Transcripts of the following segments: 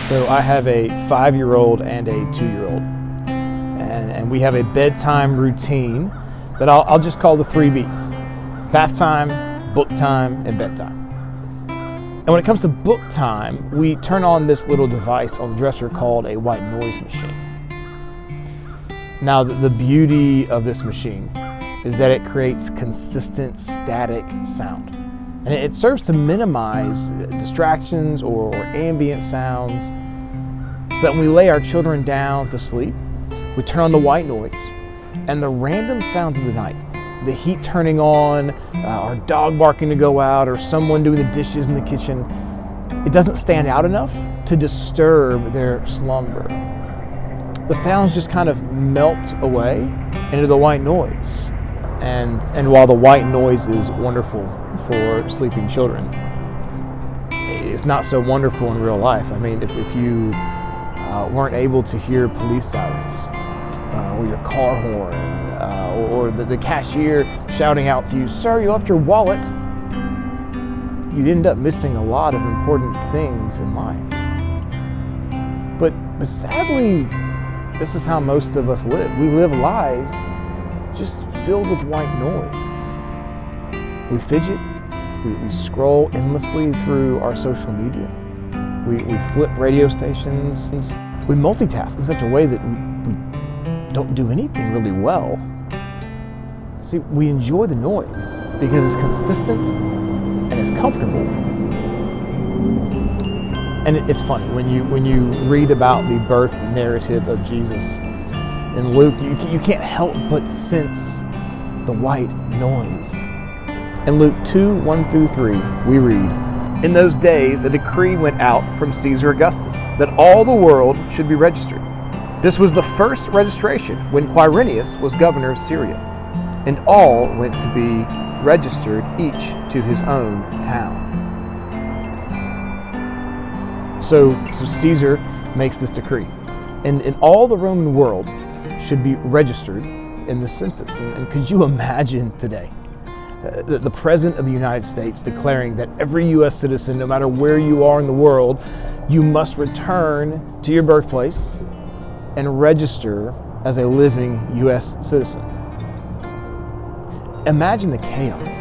So I have a 5-year-old and a 2-year-old, and we have a bedtime routine that I'll just call the 3 Bs: bath time, book time, and bedtime. And when it comes to book time, we turn on this little device on the dresser called a white noise machine. Now, the beauty of this machine is that it creates consistent static sound. And it serves to minimize distractions or ambient sounds, so that when we lay our children down to sleep, we turn on the white noise, and the random sounds of the night, the heat turning on, our dog barking to go out, or someone doing the dishes in the kitchen, it doesn't stand out enough to disturb their slumber. The sounds just kind of melt away into the white noise. And while the white noise is wonderful for sleeping children, it's not so wonderful in real life. I mean, if you weren't able to hear police sirens, or your car horn, or the cashier shouting out to you, "Sir, you left your wallet," you'd end up missing a lot of important things in life. But sadly, this is how most of us live. We live lives just filled with white noise. We fidget, we scroll endlessly through our social media, we flip radio stations, we multitask in such a way that we don't do anything really well. See, we enjoy the noise because it's consistent and it's comfortable. And it's funny, when you read about the birth narrative of Jesus in Luke, you can't help but sense the white noise. In Luke 2:1-3, we read, "In those days a decree went out from Caesar Augustus that all the world should be registered. This was the first registration when Quirinius was governor of Syria, and all went to be registered, each to his own town." So Caesar makes this decree, and all the Roman world should be registered in the census. And could you imagine today the President of the United States declaring that every U.S. citizen, no matter where you are in the world, you must return to your birthplace and register as a living U.S. citizen? Imagine the chaos.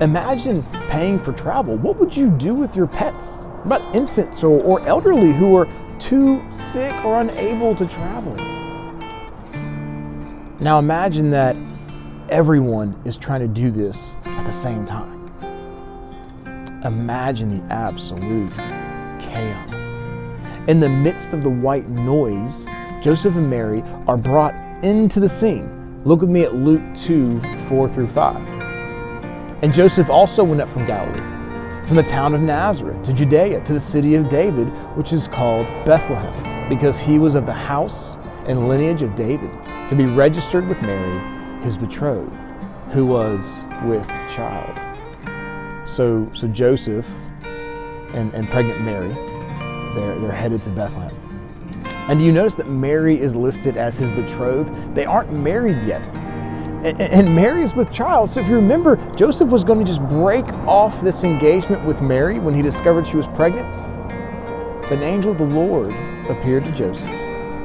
Imagine paying for travel. What would you do with your pets? What about infants or elderly who are too sick or unable to travel? Now imagine that everyone is trying to do this at the same time. Imagine the absolute chaos. In the midst of the white noise, Joseph and Mary are brought into the scene. Look with me at Luke 2:4-5. "And Joseph also went up from Galilee, from the town of Nazareth to Judea, to the city of David, which is called Bethlehem, because he was of the house and lineage of David, to be registered with Mary, his betrothed, who was with child." So Joseph and pregnant Mary, they're headed to Bethlehem. And do you notice that Mary is listed as his betrothed? They aren't married yet. And Mary is with child. So if you remember, Joseph was going to just break off this engagement with Mary when he discovered she was pregnant. But an angel of the Lord appeared to Joseph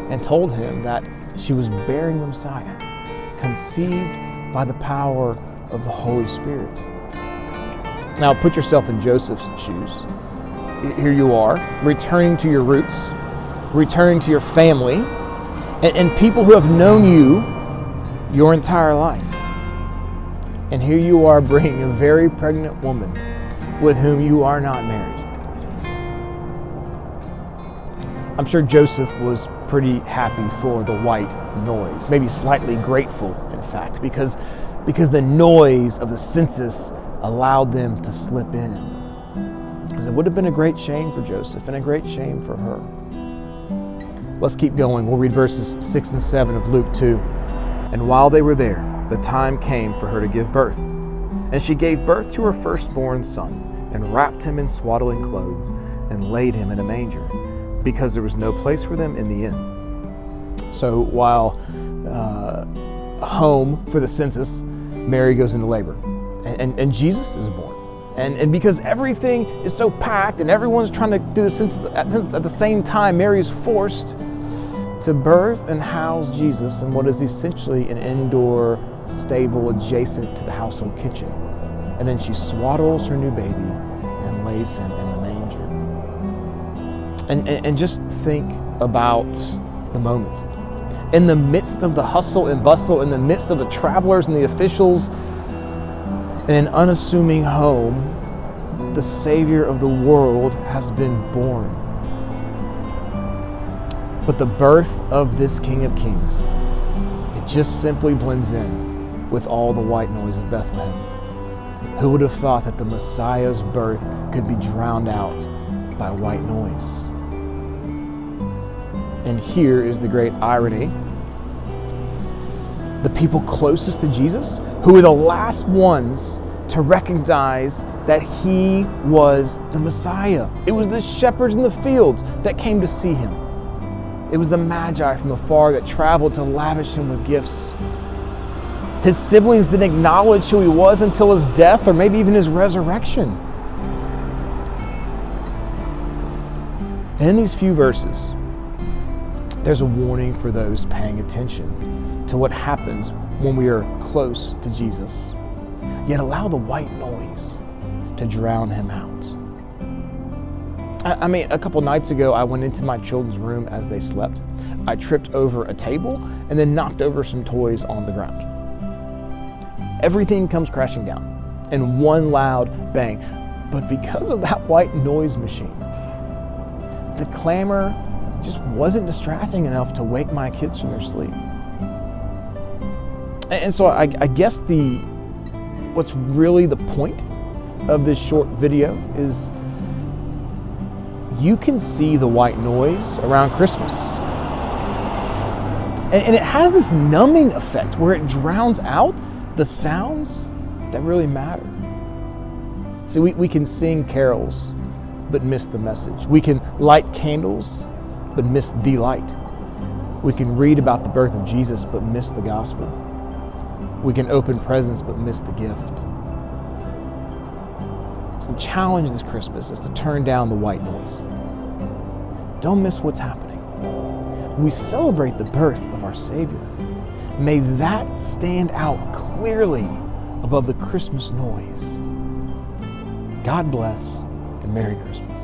and told him that she was bearing the Messiah, conceived by the power of the Holy Spirit. Now put yourself in Joseph's shoes. Here you are, returning to your roots, returning to your family, and people who have known you your entire life. And here you are bringing a very pregnant woman with whom you are not married. I'm sure Joseph was pretty happy for the white noise, maybe slightly grateful, in fact, because the noise of the census allowed them to slip in. Because it would have been a great shame for Joseph and a great shame for her. Let's keep going. We'll read verses 6 and 7 of Luke 2. "And while they were there, the time came for her to give birth. And she gave birth to her firstborn son, and wrapped him in swaddling clothes, and laid him in a manger, because there was no place for them in the inn." So while home for the census, Mary goes into labor, and Jesus is born. And because everything is so packed and everyone's trying to do this at the same time, Mary's forced to birth and house Jesus in what is essentially an indoor stable adjacent to the household kitchen. And then she swaddles her new baby and lays him in the manger. And just think about the moment. In the midst of the hustle and bustle, in the midst of the travelers and the officials, in an unassuming home, the Savior of the world has been born. But the birth of this King of Kings, it just simply blends in with all the white noise of Bethlehem. Who would have thought that the Messiah's birth could be drowned out by white noise? And here is the great irony. The people closest to Jesus, who were the last ones to recognize that he was the Messiah. It was the shepherds in the fields that came to see him. It was the Magi from afar that traveled to lavish him with gifts. His siblings didn't acknowledge who he was until his death or maybe even his resurrection. And in these few verses, there's a warning for those paying attention to what happens when we are close to Jesus, yet allow the white noise to drown him out. I mean, a couple nights ago, I went into my children's room as they slept. I tripped over a table and then knocked over some toys on the ground. Everything comes crashing down in one loud bang. But because of that white noise machine, the clamor just wasn't distracting enough to wake my kids from their sleep. And so I guess what's really the point of this short video is you can see the white noise around Christmas. And it has this numbing effect where it drowns out the sounds that really matter. See, we can sing carols, but miss the message. We can light candles, but miss the light. We can read about the birth of Jesus, but miss the gospel. We can open presents, but miss the gift. So the challenge this Christmas is to turn down the white noise. Don't miss what's happening. We celebrate the birth of our Savior. May that stand out clearly above the Christmas noise. God bless and Merry Christmas.